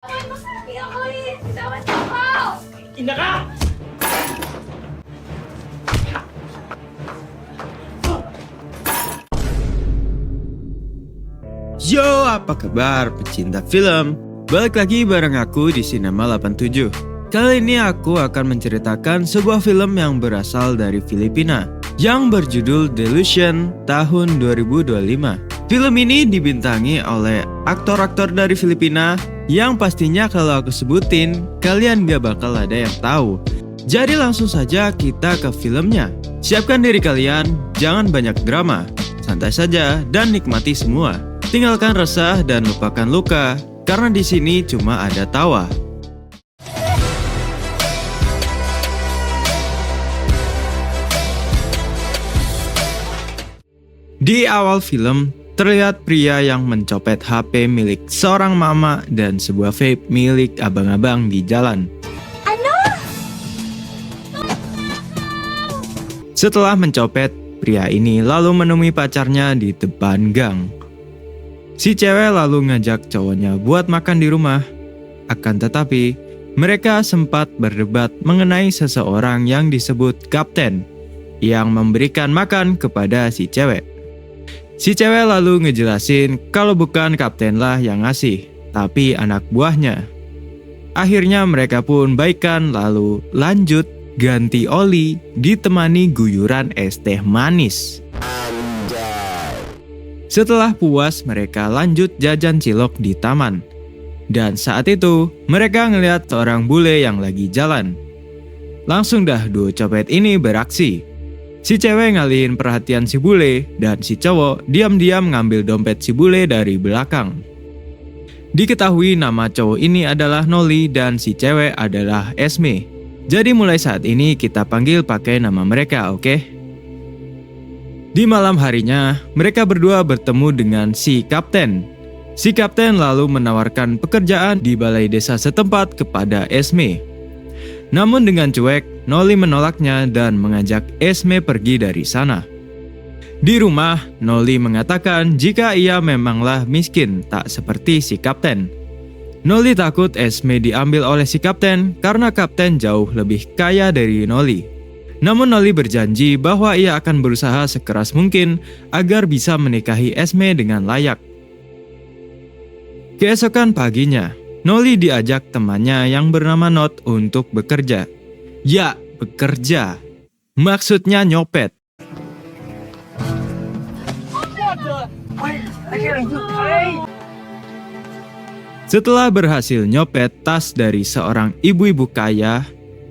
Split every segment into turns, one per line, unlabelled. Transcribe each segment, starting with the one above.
Masakit ako eh! Bitawan mo ako!
Ina ka!
Yo, apa kabar pecinta film? Balik lagi bareng aku di Cinema 87. Kali ini aku akan menceritakan sebuah film yang berasal dari Filipina yang berjudul Delusion tahun 2025. Film ini dibintangi oleh aktor-aktor dari Filipina yang pastinya kalau aku sebutin kalian gak bakal ada yang tahu. Jadi langsung saja kita ke filmnya. Siapkan diri kalian, jangan banyak drama. Santai saja dan nikmati semua. Tinggalkan resah dan lupakan luka, karena di sini cuma ada tawa. Di awal film, terlihat pria yang mencopet HP milik seorang mama dan sebuah vape milik abang-abang di jalan. Setelah mencopet, pria ini lalu menemui pacarnya di depan gang. Si cewek lalu ngajak cowoknya buat makan di rumah. Akan tetapi, mereka sempat berdebat mengenai seseorang yang disebut kapten yang memberikan makan kepada si cewek. Si cewek lalu ngejelasin kalau bukan kapten lah yang ngasih, tapi anak buahnya. Akhirnya mereka pun baikan lalu lanjut ganti oli ditemani guyuran es teh manis. Setelah puas, mereka lanjut jajan cilok di taman. Dan saat itu, mereka ngeliat seorang bule yang lagi jalan. Langsung dah duo copet ini beraksi. Si cewek ngalihin perhatian si bule, dan si cowok diam-diam ngambil dompet si bule dari belakang. Diketahui nama cowok ini adalah Noli dan si cewek adalah Esme. Jadi mulai saat ini kita panggil pakai nama mereka, oke? Di malam harinya, mereka berdua bertemu dengan si kapten. Si kapten lalu menawarkan pekerjaan di balai desa setempat kepada Esme. Namun dengan cuek, Noli menolaknya dan mengajak Esme pergi dari sana. Di rumah, Noli mengatakan jika ia memanglah miskin, tak seperti si kapten. Noli takut Esme diambil oleh si kapten karena kapten jauh lebih kaya dari Noli. Namun Noli berjanji bahwa ia akan berusaha sekeras mungkin agar bisa menikahi Esme dengan layak. Keesokan paginya, Noli diajak temannya yang bernama Not untuk bekerja. Ya, bekerja. Maksudnya nyopet. Setelah berhasil nyopet tas dari seorang ibu-ibu kaya,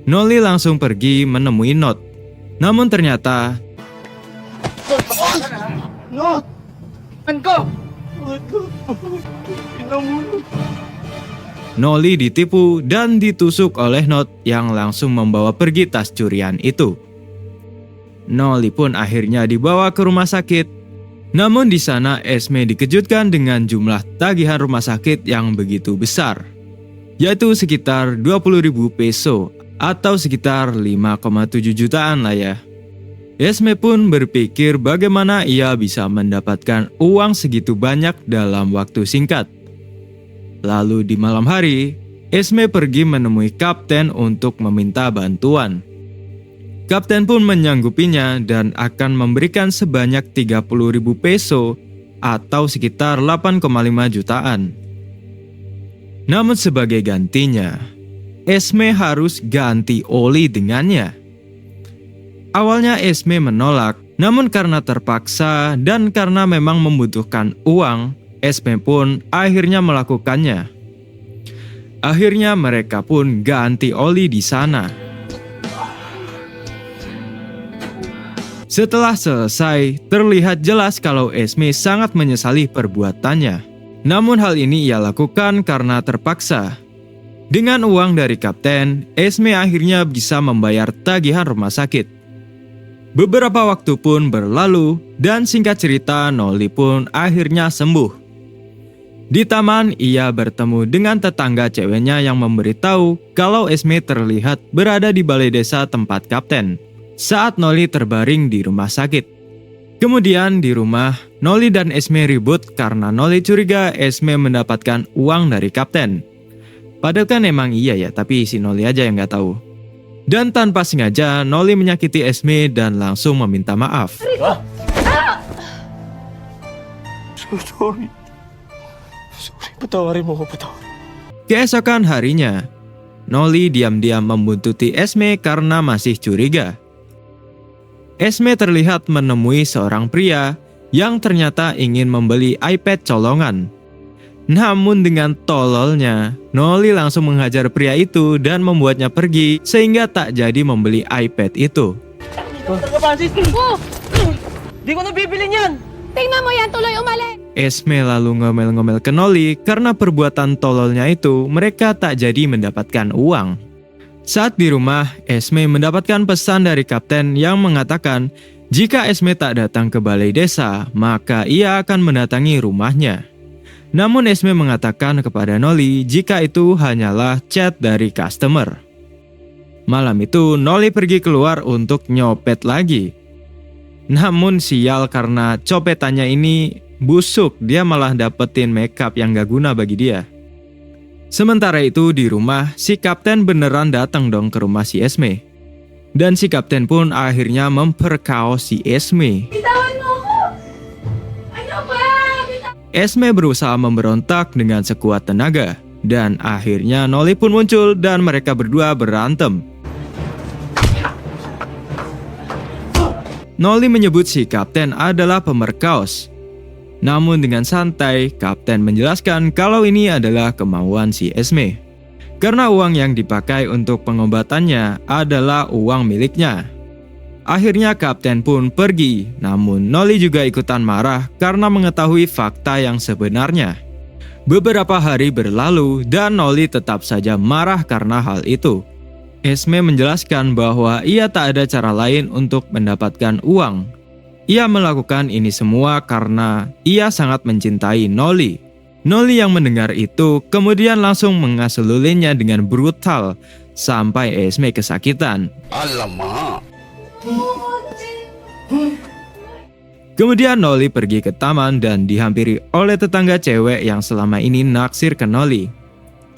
Noli langsung pergi menemui Not. Namun ternyata
Not! Engkau!
Noli ditipu dan ditusuk oleh Not yang langsung membawa pergi tas curian itu. Noli pun akhirnya dibawa ke rumah sakit. Namun di sana Esme dikejutkan dengan jumlah tagihan rumah sakit yang begitu besar, yaitu sekitar 20.000 peso atau sekitar 5,7 jutaan lah ya. Esme pun berpikir bagaimana ia bisa mendapatkan uang segitu banyak dalam waktu singkat. Lalu di malam hari, Esme pergi menemui kapten untuk meminta bantuan. Kapten pun menyanggupinya dan akan memberikan sebanyak 30.000 peso atau sekitar 8,5 jutaan. Namun sebagai gantinya, Esme harus ganti oli dengannya. Awalnya Esme menolak, namun karena terpaksa dan karena memang membutuhkan uang, Esme pun akhirnya melakukannya. Akhirnya mereka pun ganti oli di sana. Setelah selesai, terlihat jelas kalau Esme sangat menyesali perbuatannya. Namun hal ini ia lakukan karena terpaksa. Dengan uang dari kapten, Esme akhirnya bisa membayar tagihan rumah sakit. Beberapa waktu pun berlalu dan singkat cerita Noli pun akhirnya sembuh. Di taman ia bertemu dengan tetangga ceweknya yang memberitahu kalau Esme terlihat berada di balai desa tempat kapten saat Noli terbaring di rumah sakit. Kemudian di rumah, Noli dan Esme ribut karena Noli curiga Esme mendapatkan uang dari kapten. Padahal kan emang iya ya, tapi si Noli aja yang nggak tahu. Dan tanpa sengaja, Noli menyakiti Esme dan langsung meminta maaf.
Sorry. Patawarin mo ko, patawarin.
Keesokan harinya, Noli diam-diam membuntuti Esme karena masih curiga. Esme terlihat menemui seorang pria yang ternyata ingin membeli iPad colongan. Namun dengan tololnya, Noli langsung menghajar pria itu dan membuatnya pergi sehingga tak jadi membeli iPad itu.
Di ko na bibili niyan!
Tingnan mo yan, tuloy umalis!
Esme lalu ngomel-ngomel ke Noli karena perbuatan tololnya itu mereka tak jadi mendapatkan uang. Saat di rumah, Esme mendapatkan pesan dari kapten yang mengatakan jika Esme tak datang ke balai desa, maka ia akan mendatangi rumahnya. Namun Esme mengatakan kepada Noli jika itu hanyalah chat dari customer. Malam itu Noli pergi keluar untuk nyopet lagi. Namun sial karena copetannya ini busuk, dia malah dapetin makeup yang gak guna bagi dia. Sementara itu di rumah, si kapten beneran datang dong ke rumah si Esme. Dan si kapten pun akhirnya memperkaos si Esme.
Bitawan mo ako! Ano ba?
Esme berusaha memberontak dengan sekuat tenaga. Dan akhirnya Noli pun muncul dan mereka berdua berantem. Noli menyebut si kapten adalah pemerkaos. Namun dengan santai, kapten menjelaskan kalau ini adalah kemauan si Esme. Karena uang yang dipakai untuk pengobatannya adalah uang miliknya. Akhirnya kapten pun pergi, namun Noli juga ikutan marah karena mengetahui fakta yang sebenarnya. Beberapa hari berlalu dan Noli tetap saja marah karena hal itu. Esme menjelaskan bahwa ia tak ada cara lain untuk mendapatkan uang. Ia melakukan ini semua karena ia sangat mencintai Noli. Noli yang mendengar itu kemudian langsung mengaselulinnya dengan brutal sampai Esme kesakitan.
Alamak.
Kemudian Noli pergi ke taman dan dihampiri oleh tetangga cewek yang selama ini naksir ke Noli.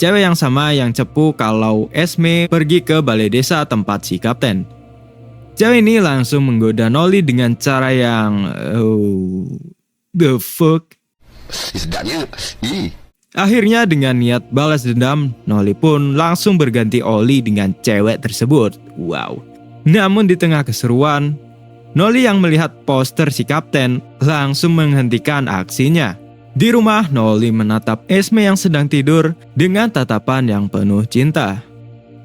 Cewek yang sama yang cepu kalau Esme pergi ke balai desa tempat si kapten. Cewek ini langsung menggoda Noli dengan cara yang... the fuck?
Sedangnya,
Akhirnya dengan niat balas dendam, Noli pun langsung berganti oli dengan cewek tersebut. Wow. Namun di tengah keseruan, Noli yang melihat poster si kapten langsung menghentikan aksinya. Di rumah, Noli menatap Esme yang sedang tidur dengan tatapan yang penuh cinta.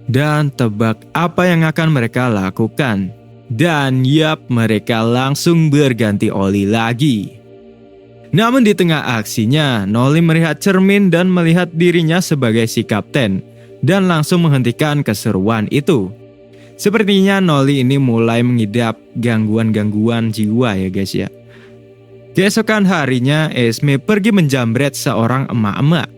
Dan tebak apa yang akan mereka lakukan. Dan yap, mereka langsung berganti oli lagi. Namun di tengah aksinya, Noli melihat cermin dan melihat dirinya sebagai si kapten. Dan langsung menghentikan keseruan itu. Sepertinya Noli ini mulai mengidap gangguan-gangguan jiwa ya guys ya. Keesokan harinya, Esme pergi menjamret seorang emak-emak.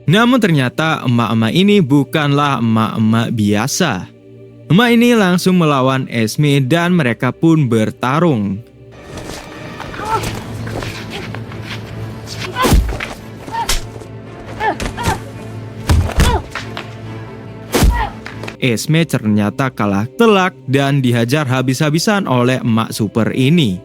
Namun ternyata emak-emak ini bukanlah emak-emak biasa. Emak ini langsung melawan Esme dan mereka pun bertarung. Esme ternyata kalah telak dan dihajar habis-habisan oleh emak super ini.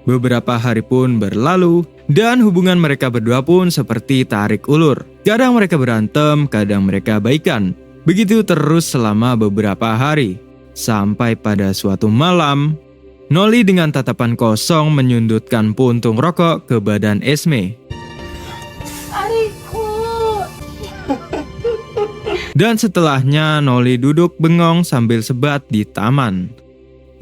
Beberapa hari pun berlalu dan hubungan mereka berdua pun seperti tarik ulur. Kadang mereka berantem, kadang mereka baikan. Begitu terus selama beberapa hari. Sampai pada suatu malam, Noli dengan tatapan kosong menyundutkan puntung rokok ke badan Esme.
Ariku!
Dan setelahnya Noli duduk bengong sambil sebat di taman.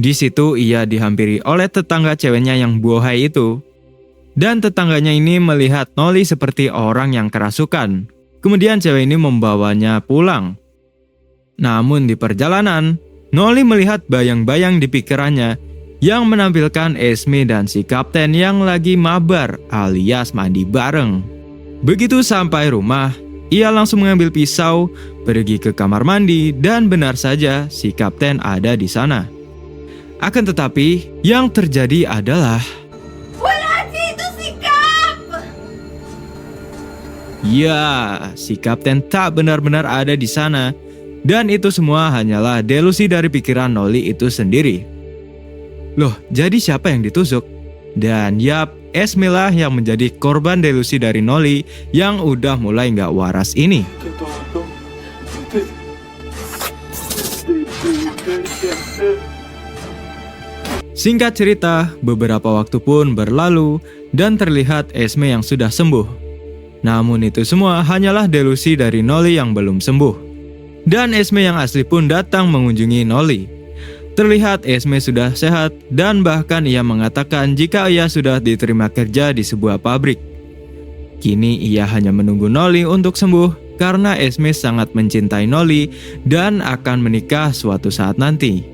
Di situ ia dihampiri oleh tetangga ceweknya yang buahai itu. Dan tetangganya ini melihat Noli seperti orang yang kerasukan. Kemudian cewek ini membawanya pulang. Namun di perjalanan, Noli melihat bayang-bayang di pikirannya yang menampilkan Esme dan si kapten yang lagi mabar alias mandi bareng. Begitu sampai rumah, ia langsung mengambil pisau, pergi ke kamar mandi dan benar saja si kapten ada di sana. Akan tetapi, yang terjadi adalah...
Wala dito si Kap!
Ya, si kapten tak benar-benar ada di sana. Dan itu semua hanyalah delusi dari pikiran Nolly itu sendiri. Loh, jadi siapa yang ditusuk? Dan yap, Esme lah yang menjadi korban delusi dari Nolly yang udah mulai nggak waras ini. Singkat cerita, beberapa waktu pun berlalu dan terlihat Esme yang sudah sembuh. Namun itu semua hanyalah delusi dari Nolly yang belum sembuh. Dan Esme yang asli pun datang mengunjungi Nolly. Terlihat Esme sudah sehat dan bahkan ia mengatakan jika ia sudah diterima kerja di sebuah pabrik. Kini ia hanya menunggu Nolly untuk sembuh karena Esme sangat mencintai Nolly dan akan menikah suatu saat nanti.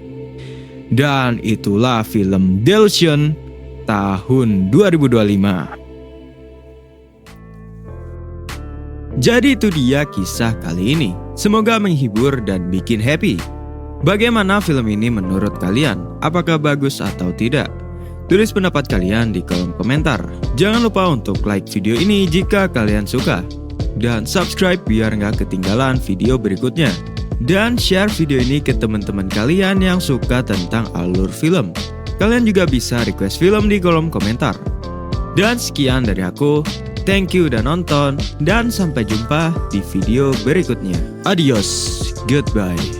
Dan itulah film Delusion tahun 2025. Jadi itu dia kisah kali ini. Semoga menghibur dan bikin happy. Bagaimana film ini menurut kalian? Apakah bagus atau tidak? Tulis pendapat kalian di kolom komentar. Jangan lupa untuk like video ini jika kalian suka. Dan subscribe biar nggak ketinggalan video berikutnya. Dan share video ini ke teman-teman kalian yang suka tentang alur film. Kalian juga bisa request film di kolom komentar. Dan sekian dari aku. Thank you udah nonton, dan sampai jumpa di video berikutnya. Adios, goodbye.